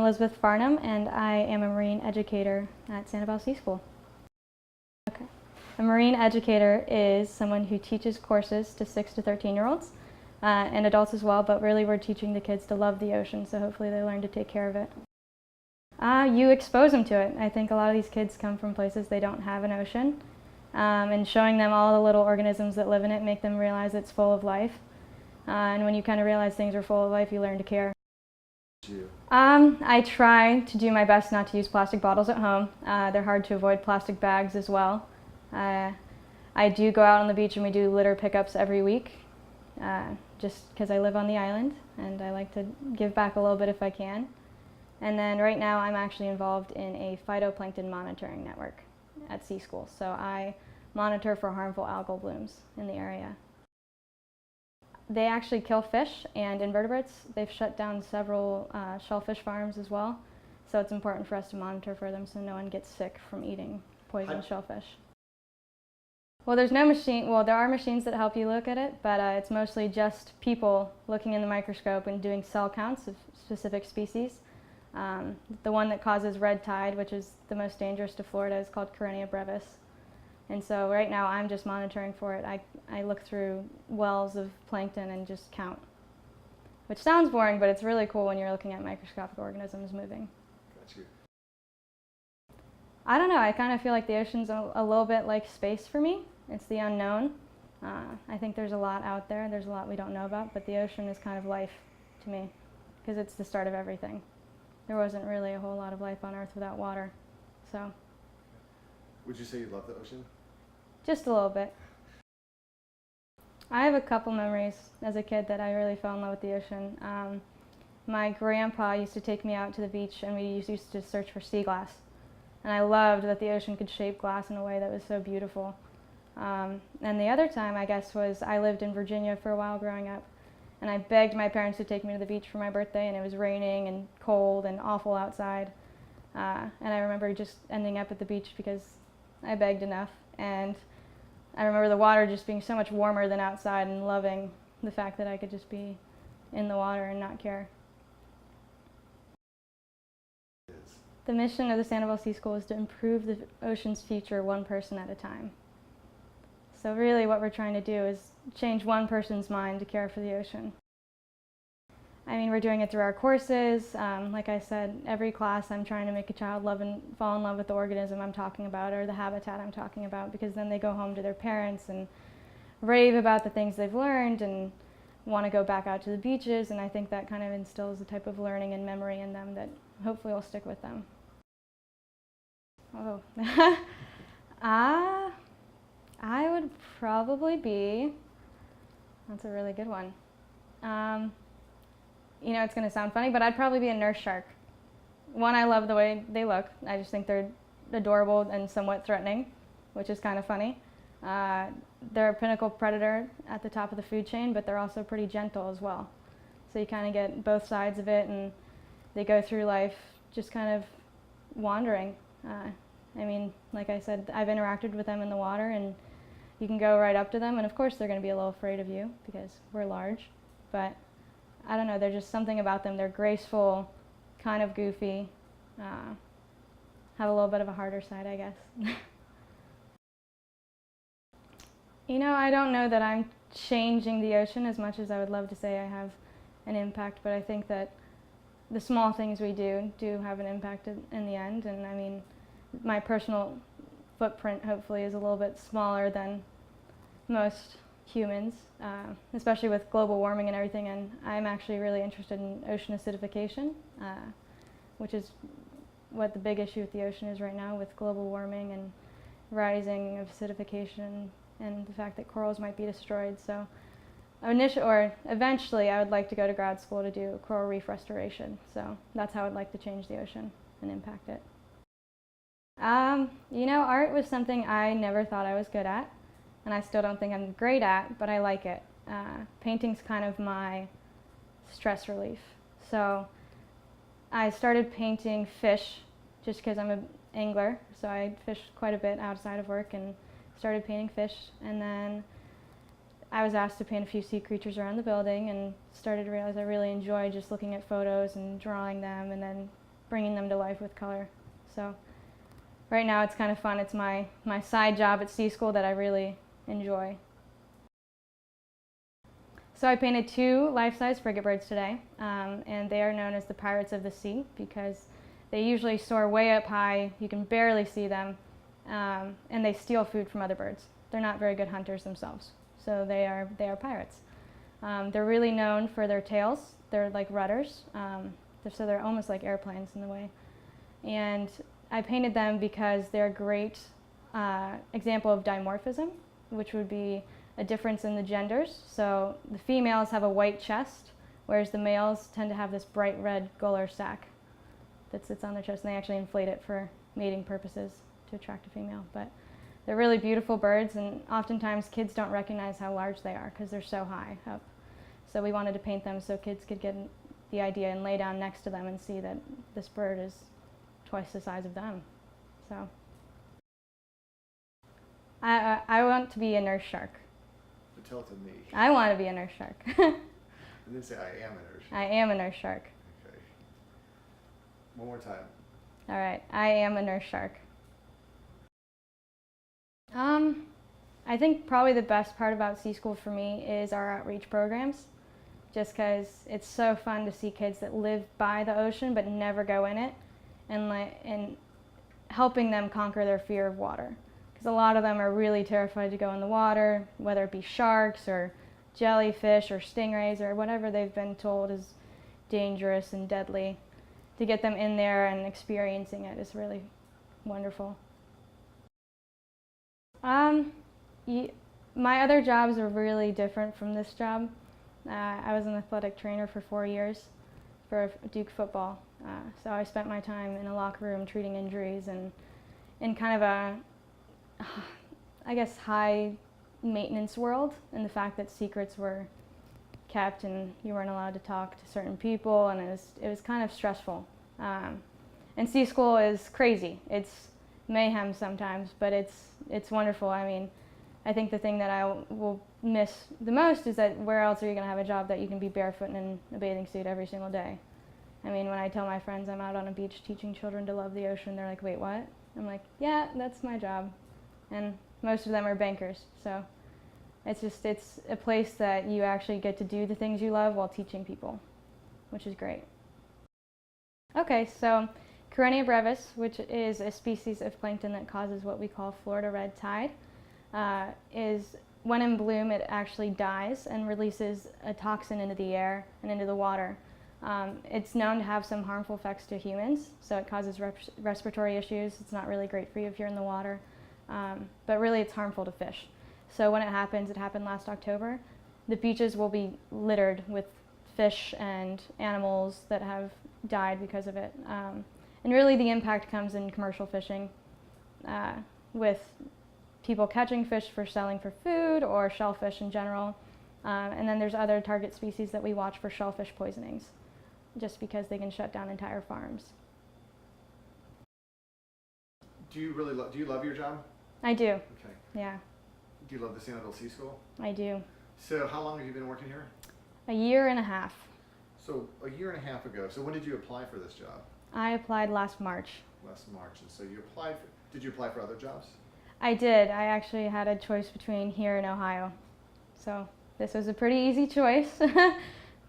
Elizabeth Farnham, and I am a marine educator at Sanibel Sea School. Okay. A marine educator is someone who teaches courses to 6 to 13-year-olds and adults as well, but really we're teaching the kids to love the ocean, so hopefully they learn to take care of it. You expose them to it. I think a lot of these kids come from places they don't have an ocean, and showing them all the little organisms that live in it make them realize it's full of life. And when you kind of realize things are full of life, you learn to care. I try to do my best not to use plastic bottles at home. They're hard to avoid. Plastic bags as well. I do go out on the beach and we do litter pickups every week, just because I live on the island and I like to give back a little bit if I can. And then right now I'm actually involved in a phytoplankton monitoring network at Sea School. So I monitor for harmful algal blooms in the area. They actually kill fish and invertebrates. They've shut down several shellfish farms as well. So it's important for us to monitor for them so no one gets sick from eating poisonous shellfish. Well, there's no machine. Well, there are machines that help you look at it, but it's mostly just people looking in the microscope and doing cell counts of specific species. The one that causes red tide, which is the most dangerous to Florida, is called Karenia brevis. And so right now I'm just monitoring for it. I look through wells of plankton and just count, which sounds boring, but it's really cool when you're looking at microscopic organisms moving. Got you. I don't know, I kind of feel like the ocean's a little bit like space for me. It's the unknown. I think there's a lot out there. There's a lot we don't know about, but the ocean is kind of life to me because it's the start of everything. There wasn't really a whole lot of life on Earth without water, so. Would you say you love the ocean? Just a little bit. I have a couple memories as a kid that I really fell in love with the ocean. My grandpa used to take me out to the beach and we used to search for sea glass. And I loved that the ocean could shape glass in a way that was so beautiful. And the other time, I guess, was I lived in Virginia for a while growing up. And I begged my parents to take me to the beach for my birthday, and it was raining and cold and awful outside. And I remember just ending up at the beach because I begged enough. And I remember the water just being so much warmer than outside and loving the fact that I could just be in the water and not care. The mission of the Sanibel Sea School is to improve the ocean's future one person at a time. So really what we're trying to do is change one person's mind to care for the ocean. I mean, we're doing it through our courses. Like I said, every class I'm trying to make a child fall in love with the organism I'm talking about or the habitat I'm talking about, because then they go home to their parents and rave about the things they've learned and want to go back out to the beaches, and I think that kind of instills a type of learning and memory in them that hopefully will stick with them. Oh. I would probably be, that's a really good one. You know, it's going to sound funny, but I'd probably be a nurse shark. One, I love the way they look. I just think they're adorable and somewhat threatening, which is kind of funny. They're a pinnacle predator at the top of the food chain, but they're also pretty gentle as well. So you kind of get both sides of it, and they go through life just kind of wandering. I mean, like I said, I've interacted with them in the water, and you can go right up to them, and of course they're going to be a little afraid of you because we're large, but I don't know, there's just something about them. They're graceful, kind of goofy, have a little bit of a harder side, I guess. You know, I don't know that I'm changing the ocean as much as I would love to say I have an impact, but I think that the small things we do have an impact in the end, and I mean, my personal footprint hopefully is a little bit smaller than most humans, especially with global warming and everything, and I'm actually really interested in ocean acidification, which is what the big issue with the ocean is right now with global warming and rising of acidification and the fact that corals might be destroyed. So eventually I would like to go to grad school to do coral reef restoration, so that's how I'd like to change the ocean and impact it. You know, art was something I never thought I was good at, and I still don't think I'm great at, but I like it. Painting's kind of my stress relief. So I started painting fish just because I'm an angler, so I fish quite a bit outside of work and started painting fish, and then I was asked to paint a few sea creatures around the building and started to realize I really enjoy just looking at photos and drawing them and then bringing them to life with color. So right now it's kind of fun. It's my side job at Sea School that I really enjoy. So I painted 2 life-size frigate birds today, and they are known as the Pirates of the Sea because they usually soar way up high, you can barely see them, and they steal food from other birds. They're not very good hunters themselves, so they are pirates. They're really known for their tails. They're like rudders, so they're almost like airplanes in a way. And I painted them because they're a great example of dimorphism, which would be a difference in the genders. So the females have a white chest, whereas the males tend to have this bright red gular sac that sits on their chest, and they actually inflate it for mating purposes to attract a female. But they're really beautiful birds, and oftentimes kids don't recognize how large they are because they're so high up. So we wanted to paint them so kids could get the idea and lay down next to them and see that this bird is twice the size of them. So I want to be a nurse shark. But tell it to me. I want to be a nurse shark. I didn't say I am a nurse. I am a nurse shark. Okay. One more time. All right, I am a nurse shark. I think probably the best part about Sea School for me is our outreach programs, just because it's so fun to see kids that live by the ocean but never go in it, and helping them conquer their fear of water. Because a lot of them are really terrified to go in the water, whether it be sharks or jellyfish or stingrays or whatever they've been told is dangerous and deadly. To get them in there and experiencing it is really wonderful. My other jobs are really different from this job. I was an athletic trainer for 4 years for Duke football. So I spent my time in a locker room treating injuries and in kind of a, I guess, high maintenance world, and the fact that secrets were kept and you weren't allowed to talk to certain people, and it was kind of stressful. And Sea School is crazy. It's mayhem sometimes, but it's wonderful. I mean, I think the thing that I will miss the most is that where else are you going to have a job that you can be barefoot and in a bathing suit every single day? I mean, when I tell my friends I'm out on a beach teaching children to love the ocean, they're like, wait, what? I'm like, yeah, that's my job. And most of them are bankers, so it's a place that you actually get to do the things you love while teaching people, which is great. Okay, so Caronia brevis, which is a species of plankton that causes what we call Florida red tide, is when in bloom it actually dies and releases a toxin into the air and into the water. It's known to have some harmful effects to humans, so it causes respiratory issues. It's not really great for you if you're in the water, but really it's harmful to fish. So when it happened last October, the beaches will be littered with fish and animals that have died because of it. And really the impact comes in commercial fishing, with people catching fish for selling for food or shellfish in general. And then there's other target species that we watch for shellfish poisonings, just because they can shut down entire farms. Do you love your job? I do. Okay. Yeah, Do you love the San Adel Sea School? I do. So how long have you been working here? 1.5 years. So a year and a half ago. So when did you apply for this job? I applied last March. Last March. And so you applied for, did you apply for other jobs? I did. I actually had a choice between here and Ohio. So this was a pretty easy choice,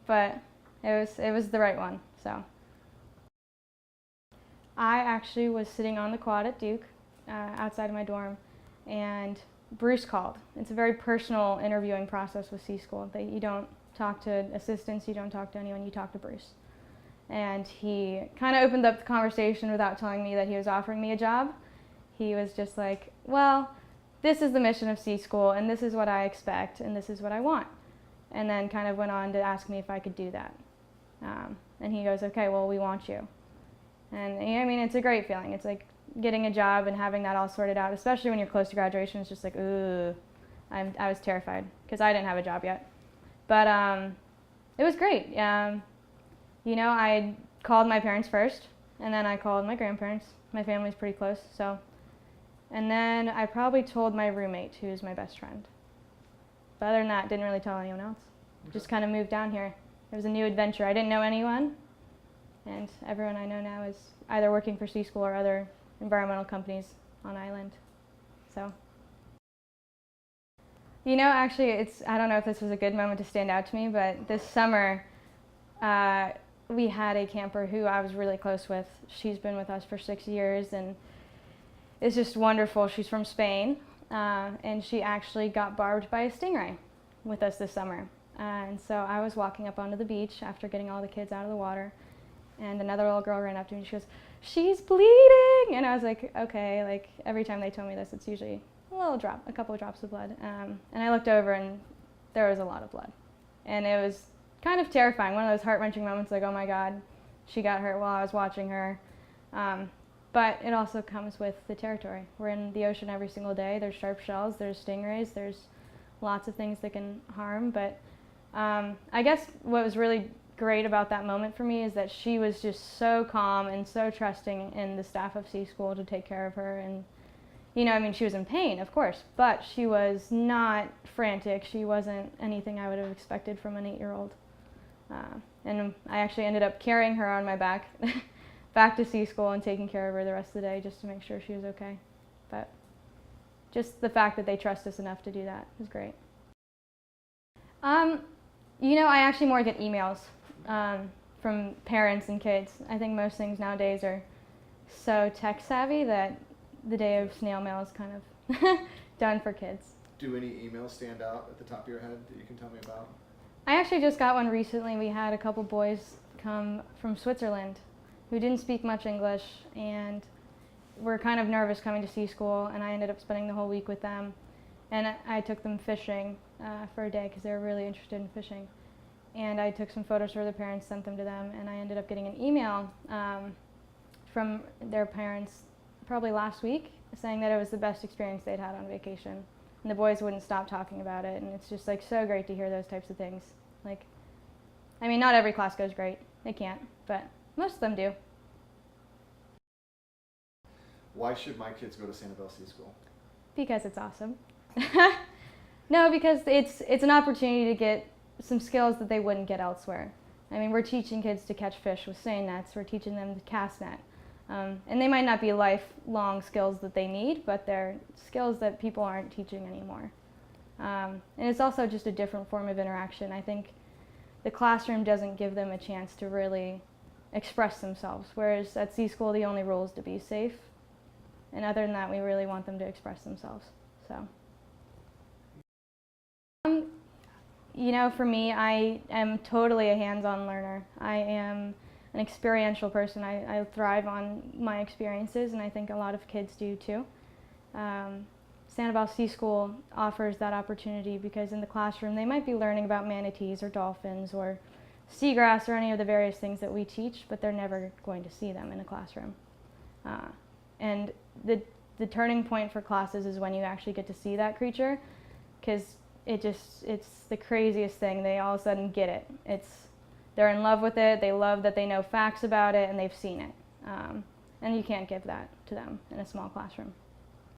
but it was the right one. So I actually was sitting on the quad at Duke, outside of my dorm, and Bruce called. It's a very personal interviewing process with Sea School. You don't talk to assistants, you don't talk to anyone, you talk to Bruce. And he kind of opened up the conversation without telling me that he was offering me a job. He was just like, well, this is the mission of Sea School, and this is what I expect, and this is what I want. And then kind of went on to ask me if I could do that. And he goes, okay, well, we want you. And I mean, it's a great feeling. It's like getting a job and having that all sorted out, especially when you're close to graduation. It's just like, ooh, I was terrified because I didn't have a job yet. But it was great. You know, I called my parents first, and then I called my grandparents. My family's pretty close, so. And then I probably told my roommate, who's my best friend. But other than that, didn't really tell anyone else. Okay. Just kind of moved down here. It was a new adventure. I didn't know anyone, And everyone I know now is either working for Sea School or other environmental companies on island. So, you know, actually, I don't know if this was a good moment to stand out to me, but this summer we had a camper who I was really close with. She's been with us for 6 years, and it's just wonderful. She's from Spain, and she actually got barbed by a stingray with us this summer. And so I was walking up onto the beach after getting all the kids out of the water, and another little girl ran up to me and she goes, "She's bleeding!" And I was like, okay, like every time they tell me this, it's usually a couple of drops of blood. And I looked over and there was a lot of blood. And it was kind of terrifying, one of those heart-wrenching moments, like, oh my God, she got hurt while I was watching her. But it also comes with the territory. We're in the ocean every single day. There's sharp shells, there's stingrays, there's lots of things that can harm. But I guess what was really great about that moment for me is that she was just so calm and so trusting in the staff of Sea School to take care of her. And, you know, I mean, she was in pain, of course, but she was not frantic. She wasn't anything I would have expected from an 8-year-old. And I actually ended up carrying her on my back back to Sea School and taking care of her the rest of the day just to make sure she was okay. But just the fact that they trust us enough to do that is great. You know, I actually more get emails from parents and kids. I think most things nowadays are so tech savvy that the day of snail mail is kind of done for kids. Do any emails stand out at the top of your head that you can tell me about? I actually just got one recently. We had a couple boys come from Switzerland who didn't speak much English and were kind of nervous coming to Sea School, and I ended up spending the whole week with them. And I took them fishing for a day because they were really interested in fishing. And I took some photos for their parents, sent them to them, and I ended up getting an email from their parents probably last week saying that it was the best experience they'd had on vacation. And the boys wouldn't stop talking about it, and it's just like so great to hear those types of things. Like, I mean, not every class goes great. They can't, but most of them do. Why should my kids go to Sanibel Sea School? Because it's awesome. No, because it's an opportunity to get some skills that they wouldn't get elsewhere. I mean, we're teaching kids to catch fish with seine nets. We're teaching them to cast net. And they might not be lifelong skills that they need, but they're skills that people aren't teaching anymore. And it's also just a different form of interaction. I think the classroom doesn't give them a chance to really express themselves, whereas at Sea School the only rule is to be safe. And other than that, we really want them to express themselves. So, you know, for me, I am totally a hands-on learner. I am an experiential person. I thrive on my experiences, and I think a lot of kids do too. Sanibel Sea School offers that opportunity because in the classroom they might be learning about manatees or dolphins or seagrass or any of the various things that we teach, but they're never going to see them in a classroom. And the turning point for classes is when you actually get to see that creature, because it's the craziest thing. They all of a sudden get it. They're in love with it. They love that they know facts about it and they've seen it. And you can't give that to them in a small classroom.